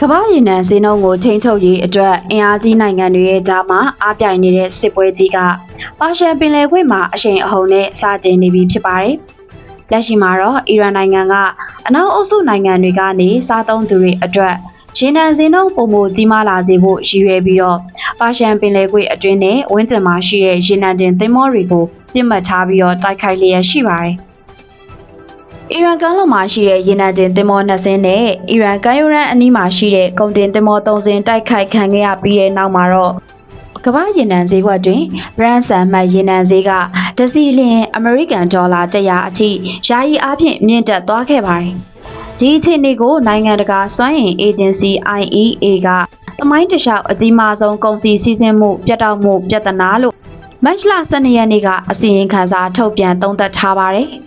ကမ္ဘာ့ရေနံဈေးနှုန်းကိုထိန်းချုပ်ရေးအတွက်အင်အားကြီးနိုင်ငံတွေရဲ့ကြားမှာအားပြိုင်နေတဲ့စစ်ပွဲကြီးကပါရှန်ပင်လယ်ကွေ့မှာအရှိန်အဟုန်နဲ့စတင်နေပြီဖြစ်ပါတယ်။လက်ရှိမှာတော့အီရန်နိုင်ငံကအနောက်အုပ်စုနိုင်ငံတွေကနေစားသုံးသူတွေအတွက်ရေနံဈေးနှုန်းပုံမကြီးမားလာစေဖို့ရည်ရွယ်ပြီးတော့ပါရှန်ပင်လယ်ကွေ့အတွင်းနဲ့ဝန်းကျင်မှာရှိတဲ့ရေနံတင်သင်္ဘောတွေကိုပြစ်မှတ်ထားပြီးတော့တိုက်ခိုက်လျက်ရှိပါတယ်။အီရန်ကမ်းလွန်မှာရှိတဲ့ရေနံတင်သင်္ဘော2စင်းနဲ့အီရန်ကမ်းရိုးတန်းအနီးမှာရှိတဲ့ကုန်တင်သင်္ဘော3စင်းတိုက်ခိုက်ခံခဲ့ရပြီးတဲ့နောက်မှာတော့ကမ္ဘာရေနံဈေးကွက်တွင် Brent ဆန်မှတ်ရေနံဈေးကတစီလျင်အမေရိကန်ဒေါ်လာ100အထိယာယီအားဖြင့်မြင့်တက်သွားခဲ့ပါတယ်။ဒီအခြေအနေကိုနိုင်ငံတကာစွမ်းအင်အေဂျင်စီ IEA ကသမိုင်းတလျှောက်အကြီးမားဆုံးကုန်စည်စီးဆင်းမှုပြတ်တောက်မှုပြဿနာလို့မတ်လ12ရက်နေ့ကအစီရင်ခံစာထုတ်ပြန်သုံးသပ်ထားပါတယ်။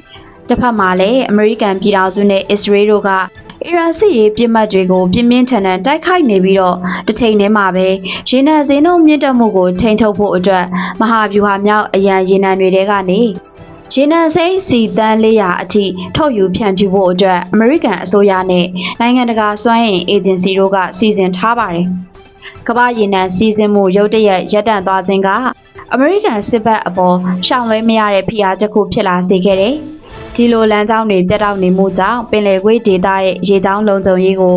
တစ်ဖက်မှာလည်းအမေရိကန်ပြည်ထောင်စုနဲ့အစ္စရေးတို့ကအီရန်စစ်ရေးပြစ်မှတ်တွေကိုပြင်းပြင်းထန်ထန်တိုက်ခိုက်နေပြီးတော့တစ်ချိန်တည်းမှာပဲရေနံဈေးနှုန်းမြင့်တက်မှုကိုထိန်းချုပ်ဖို့အတွက်မဟာဗျူဟာမြောက်အရန်ရေနံတွေကနေရေနံစိမ်းစီတန်း400အထိထုတ်ယူဖြန့်ဖြူးဖို့အတွက်အမေရိကန်အစိုးရနဲ့နိုင်ငံတကာစွမ်းအင်အေဂျင်စီတို့ကစီစဉ်ထားပါတယ်။ကမ္ဘာရေနံစီးဆင်းမှုရုတ်တရက်ရပ်တန့်သွားခြင်းကအမေရိကန်စစ်ဘက်အပေါ်ရှောင်လွှဲမရတဲ့ဖိအားတစ်ခုဖြစ်လာစေခဲ့တယ်။ဒီလိုလမ်းကြောင်းတွေပြတ်တောက်နေမှုကြောင့်ပင်လယ်ကွေ့ဒေသရဲ့ရေကြောင်းလုံခြုံရေးကို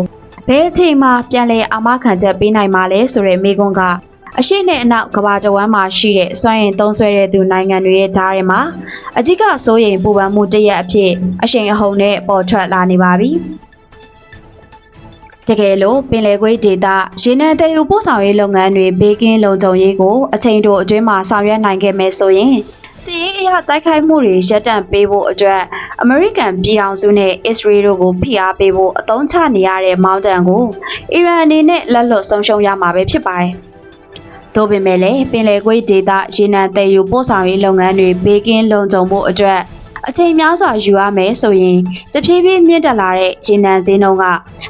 ဘယ်အချိန်မှပြန်လည်အာမခံချက်ပေးနိုင်မှာလဲဆိုတဲ့မေးခွန်းကအရှိနဲ့အနောက်ကမ္ဘာတဝန်းမှာရှိတဲ့စွမ်းအင်သုံးစွဲတဲ့သူနိုင်ငံတွေရဲ့ကြားထဲမှာအဓိကစိုးရိမ်ပူပန်မှုတစ်ရပ်အဖြစ်အရှိန်အဟုန်နဲ့ပေါ်ထွက်လာနေပါပြီ။တကယ်လို့ပင်လယ်ကွေ့ဒေသရေနံသယ်ယူပို့ဆောင်ရေးလုပ်ငန်းတွေဘေးကင်းလုံခြုံရေးကိုအချိန်တိုအတွင်းမှာဆောင်ရွက်နိုင်ခဲ့မယ်ဆိုရင်စီးရေးအရတိုက်ခိုက်မှုတွေရပ်တန့်ပေးဖို့အတွက်အမေရိကန်ပြည်ထောင်စုနဲ့အစ္စရေးတို့ကိုဖိအားပေးဖို့အသုံးချနေရတဲ့မောင်းတန်ကိုအီရန်အနေနဲ့လက်လွတ်ဆုံးရှုံးရမှာပဲဖြစ်ပါတယ်။သို့ပေမဲ့လည်းပင်လယ်ကွေ့ဒေသရေနံသယ်ယူပို့ဆောင်ရေးလုပ်ငန်းတွေဘေးကင်းလုံခြုံဖို့အတွက်အချိန်များစွာယူရမယ်ဆိုရင်တဖြည်းဖြည်းမြင့်တက်လာတဲ့ရေနံဈေးနှုန်းက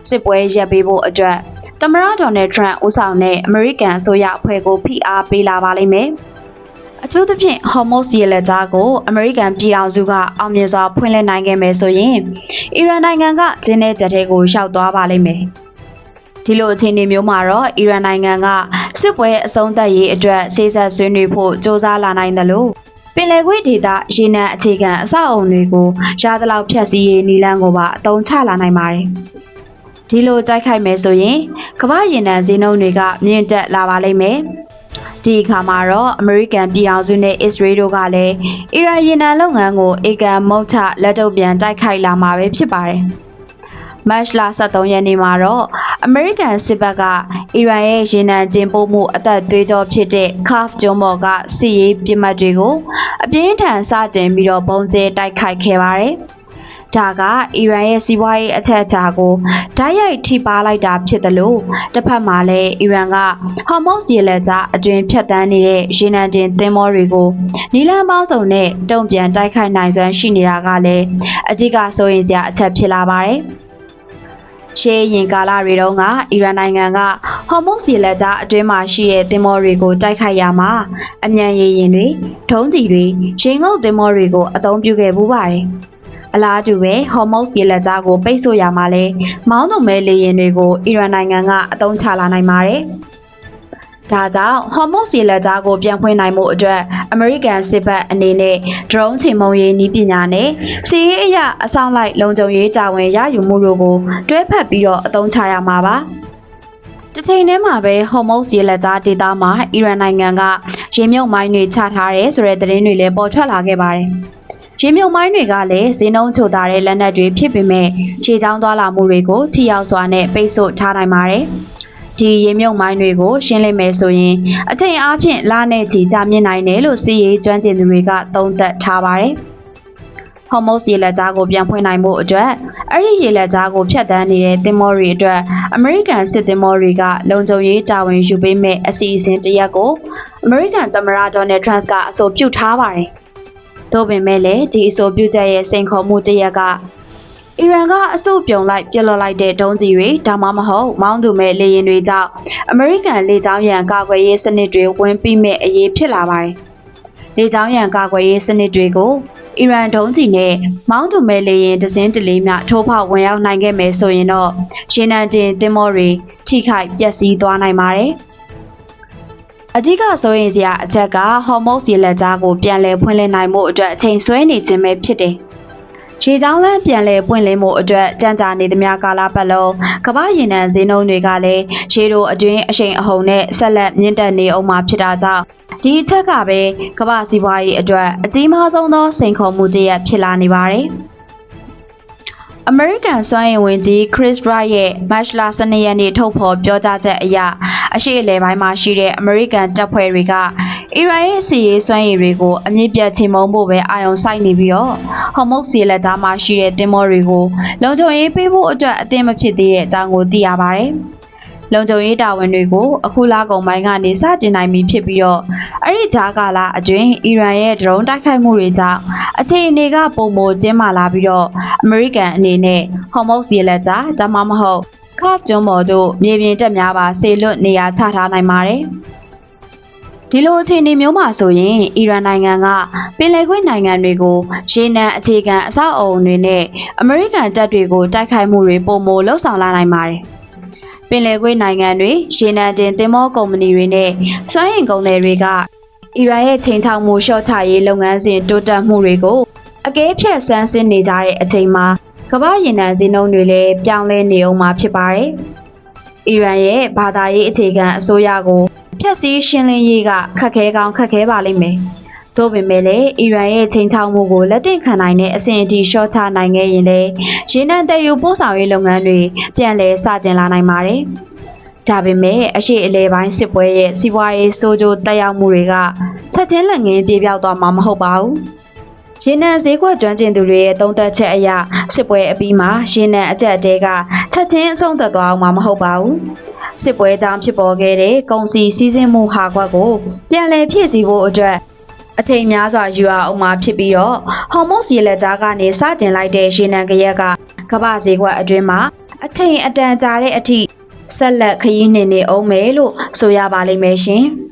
စစ်ပွဲရပ်ပေးဖို့အတွက်သမ္မတဒေါ်နယ်ထရန့်ဦးဆောင်တဲ့အမေရိကန်အစိုးရအဖွဲ့ကိုဖိအားပေးလာပါလိမ့်မယ်။အထူးသဖြင့်ဟော်မုတ်ရေလက်ကြားကိုအမေရိကန်ပြည်ထောင်စုကအောင်မြင်စွာဖွင့်လှစ်နိုင်ခဲ့မယ်ဆိုရင်အီရန်နိုင်ငံကဂျင်းတဲ့ချက်ထဲကိုရောက်သွားပါလိမ့်မယ်။ဒီလိုအခြေအနေမျိုးမှာတော့အီရန်နိုင်ငံကစစ်ပွဲအဆုံးသတ်ရေးအတွက်စေဆက်ဆွေးနွေးဖို့စ조사လာနိုင်တယ်လို့ပင်လယ်ကွေ့ဒေသရေနံအခြေခံအဆောက်အုံတွေကိုရသလောက်ဖျက်ဆီးရေးနည်းလမ်းကိုပါအသုံးချလာနိုင်ပါတယ်။ဒီလိုတိုက်ခိုက်မယ်ဆိုရင်ကမ္ဘာရေနံဈေးနှုန်းတွေကမြင့်တက်လာပါလိမ့်မယ်။ဒီအခါမှာတော့အမေရိကန်ပြည်ထောင်စုနဲ့အစ္စရေးတို့ကလည်းအီရန်ရေနံလုပ်ငန်းကိုအေကန်မုတ်ချလက်တုပ်ပြန်တိုက်ခိုက်လာမှာပဲဖြစ်ပါတယ်။မတ်လ23ရက်နေ့မှာတော့အမေရိကန်စစ်ဘက်ကအီရန်ရဲ့ရေနံတင်ပို့မှုအသက်သွေးကြောဖြစ်တဲ့ Kaf ကျွန်းပေါ်ကစစ်ရေးပစ်မှတ်တွေကိုအပြင်းထန်စတင်ပြီးတော့ပုံကျဲတိုက်ခိုက်ခဲ့ပါတယ်။ဒါကအီရန်ရဲ့စီးပွားရေးအထက်အချာကိုဓာတ်ရိုက်ထိပါလိုက်တာဖြစ်တယ်လို့တစ်ဖက်မှာလည်းအီရန်ကဟော်မုတ်ရေလက်ကြားအတွင်ဖြတ်တန်းနေတဲ့ရေနံတင်သင်္ဘောတွေကိုနီလန်ပေါင်းစုံနဲ့တုံ့ပြန်တိုက်ခိုက်နိုင်စွမ်းရှိနေတာကလည်းအဓိကစိုးရိမ်စရာအချက်ဖြစ်လာပါတယ်။ရှေးရင်ကာလတွေတုန်းကအီရန်နိုင်ငံကဟော်မုတ်ရေလက်ကြားအတွင်းမှာရှိတဲ့သင်္ဘောတွေကိုတိုက်ခိုက်ရမှာအမြန်ရေရင်တွေဒုံးကျည်တွေရေငုပ်သင်္ဘောတွေကိုအသုံးပြုခဲ့ပူပါတယ်။အလားတူပဲဟော်မုတ်ရေလက်ကြားကိုပိတ်ဆို့ရမှာလဲမောင်းသူမဲလေယာဉ်တွေကိုအီရန်နိုင်ငံကအသုံးချလာနိုင်ပါတယ်။ဒါကြောင့်ဟော်မုတ်ရေလက်ကြားကိုပြန်ဖွင့်နိုင်မှုအတွက်အမေရိကန်စစ်ဘက်အနေနဲ့ဒရုန်းချေမှုန်းရေးနည်းပညာနဲ့စီးရေးအရာအဆောင်လိုက်လုံခြုံရေးတာဝန်ရယူမှုတို့ကိုတွဲဖက်ပြီးတော့အသုံးချရမှာပါ။တစ်ချိန်တည်းမှာပဲဟော်မုတ်ရေလက်ကြားဒေသမှာအီရန်နိုင်ငံကရေမြုပ်မိုင်းတွေချထားတယ်ဆိုတဲ့သတင်းတွေလည်းပေါ်ထွက်လာခဲ့ပါတယ်။ရေမြုပ်မိုင်းတွေကလည်းဈေးနှုန်းချိုသာတဲ့လက်နက်တွေဖြစ်ပေမဲ့ခြေချောင်းသွားလာမှုတွေကိုထိရောက်စွာနဲ့ပိတ်ဆို့ထားနိုင်ပါတယ်။ဒီရေမြုပ်မိုင်းတွေကိုရှင်းလင်းမယ်ဆိုရင်အချိန်အားဖြင့်လနဲ့ချီကြာမြင့်နိုင်တယ်လို့စီးရေးကျွမ်းကျင်သူတွေကသုံးသပ်ထားပါတယ်။ဟော်မုတ်ရေလက်ကြားကိုပြန်ဖွင့်နိုင်မှုအတွက်အဲ့ဒီရေလက်ကြားကိုဖျက်ဆီးနေတဲ့သင်္ဘောတွေအတွက်အမေရိကန်စစ်သင်္ဘောတွေကလုံခြုံရေးတာဝန်ယူပေးမဲ့အစီအစဉ်တစ်ရပ်ကိုအမေရိကန်သမ္မတဒေါ်နယ်ထရန့်ကအဆိုပြုထားပါတယ်။သို့ပေမဲ့လည်းဒီအဆိုပြုချက်ရဲ့စိန်ခေါ်မှုတစ်ရပ်ကအီရန်ကအစုပြုံလိုက်ပြစ်လွတ်လိုက်တဲ့ဒုံးကျည်တွေဒါမှမဟုတ်မောင်းသူမဲ့လေယာဉ်တွေကြောင့်အမေရိကန်လေကြောင်းရန်ကာကွယ်ရေးစနစ်တွေဝင်ပြီးမဲ့အရေးဖြစ်လာပါတယ်။ လေကြောင်းရန်ကာကွယ်ရေးစနစ်တွေကိုအီရန်ဒုံးကျည်နဲ့မောင်းသူမဲလေရင်ဒဇင်းတလေးများထိုးဖောက်ဝင်ရောက်နိုင်ခဲ့မယ်ဆိုရင်တော့ရေနံကျင်သင်္ဘောတွေထိခိုက်ပျက်စီးသွားနိုင်ပါတယ်။အကြီးကဆိုရင်စရာအချက်ကဟော်မုတ်ရေလက်ကြားကိုပြန်လည်ဖွင့်လှစ်နိုင်မှုအတွက်အချိန်ဆွဲနေခြင်းပဲဖြစ်တယ်။ရေချောင်းလမ်းပြန်လည်ပွင့်လင်းမှုအတွက်ကြံ့ကြာနေသမျှကာလပတ်လုံးကမ္ဘာရေနံဈေးနှုန်းတွေကလည်းရေတိုအတွင်းအရှိန်အဟုန်နဲ့ဆက်လက်မြင့်တက်နေအောင်မှာဖြစ်တာကြောင့်ဒီအချက်ကပဲကမ္ဘာစီးပွားရေးအတွက်အကြီးမားဆုံးသောစိန်ခေါ်မှုတစ်ရပ်ဖြစ်လာနေပါတယ်။အမေရိကန်စွမ်းအင်ဝန်ကြီး Chris Wright ရဲ့မတ်လ12ရက်နေ့ထုတ်ဖော်ပြောကြားချက်အရအရှေ့အလယ်ပိုင်းမှာရှိတဲ့အမေရိကန်တပ်ဖွဲ့တွေကအီရန်ရဲ့စီးရေးစွမ်းရည်တွေကိုအမြင့်ပြတ်ချေမှုန်းဖို့ပဲအာရုံစိုက်နေပြီးတော့ဟော်မုတ်စီလက်ကြားမှာရှိတဲ့သင်္ဘောတွေကိုလုံခြုံရေးပေးဖို့အတွက်အသင့်မဖြစ်သေးတဲ့အကြောင်းကိုသိရပါတယ်။လုံခြုံရေးတာဝန်တွေကိုအခုလကုန်ပိုင်းကနေစတင်နိုင်ပြီဖြစ်ပြီးတော့အဲ့ဒီကြားကာလအတွင်းအီရန်ရဲ့ဒရုန်းတိုက်ခိုက်မှုတွေကြောင့်အခြေအနေကပုံမကျင်းမာလာပြီးတော့အမေရိကန်အနေနဲ့ဟော်မုတ်စီလက်ကြားဒါမှမဟုတ်ကာ့ကျွန်းပေါ်သို့မြေပြင်တပ်များပါဆေလွတ်နေရာချထားနိုင်ပါတယ်။ဒီလိုအခြေအနေမျိုးမှာဆိုရင်အီရန်နိုင်ငံကပင်လယ်ကွေ့နိုင်ငံတွေကိုရေနံအခြေခံအဆောက်အအုံတွေနဲ့အမေရိကန်တပ်တွေကိုတိုက်ခိုက်မှုတွေပုံမလှုပ်ဆောင်လာနိုင်ပါတယ်။ပင်လယ်ကွေ့နိုင်ငံတွေရေနံတင်သင်္ဘောကုမ္ပဏီတွေနဲ့စွမ်းအင်ကုန်သည်တွေကအီရန်ရဲ့ချိန်ချောက်မှုလျှော့ချရေးလုပ်ငန်းစဉ်တိုးတက်မှုတွေကိုအကဲဖြတ်ဆန်းစစ်နေကြတဲ့အချိန်မှာကမ္ဘာရေနံဈေးနှုန်းတွေလည်းပြောင်းလဲနေအောင်မှာဖြစ်ပါတယ်။အီရန်ရဲ့ဘာသာရေးအခြေခံအစိုးရကိုဖျက်ဆီးရှင်းလင်းရေးကခက်ခဲကောင်းခက်ခဲပါလိမ့်မယ်။သို့ပေမဲ့လည်းအီရန်ရဲ့ချိန်ချောက်မှုကိုလက်သင့်ခံနိုင်တဲ့အဆင့်အထိရှော့ချနိုင်ခဲ့ရင်လည်းရေနံတည်ယူပို့ဆောင်ရေးလုပ်ငန်းတွေပြန်လည်စတင်လာနိုင်ပါတယ်။ဒါပေမဲ့အရှိအလဲပိုင်းစစ်ပွဲရဲ့စီးပွားရေးဆိုးကျိုးတက်ရောက်မှုတွေကချက်ချင်းလက်ငင်းပြေပြောက်သွားမှာမဟုတ်ပါဘူး။ရေနံဈေးကွက်ကျွမ်းကျင်သူတွေရဲ့သုံးသပ်ချက်အရစစ်ပွဲအပြီးမှာရေနံအကျပ်အတဲကချက်ချင်းအဆုံးသတ်သွားအောင်မှာမဟုတ်ပါဘူး။စစ်ပွဲကြောင့်ဖြစ်ပေါ်ခဲ့တဲ့ကုန်စည်စည်းစိမ်မှုဟာကွက်ကိုပြန်လည်ဖြည့်ဆည်းဖို့အတွက်အချိန်များစွာယူအောင်မှာဖြစ်ပြီးတော့ဟော်မုတ်ရေလက်ကြားကနေစတင်လိုက်တဲ့ရေနံကြရက်ကကမ္ဘာဈေးကွက်အတွင်းမှာအချိန်အတန်ကြာတဲ့အထိဆက်လက်ခရီးနှင်နေအောင်မယ်လို့ဆိုရပါလိမ့်မယ်ရှင်။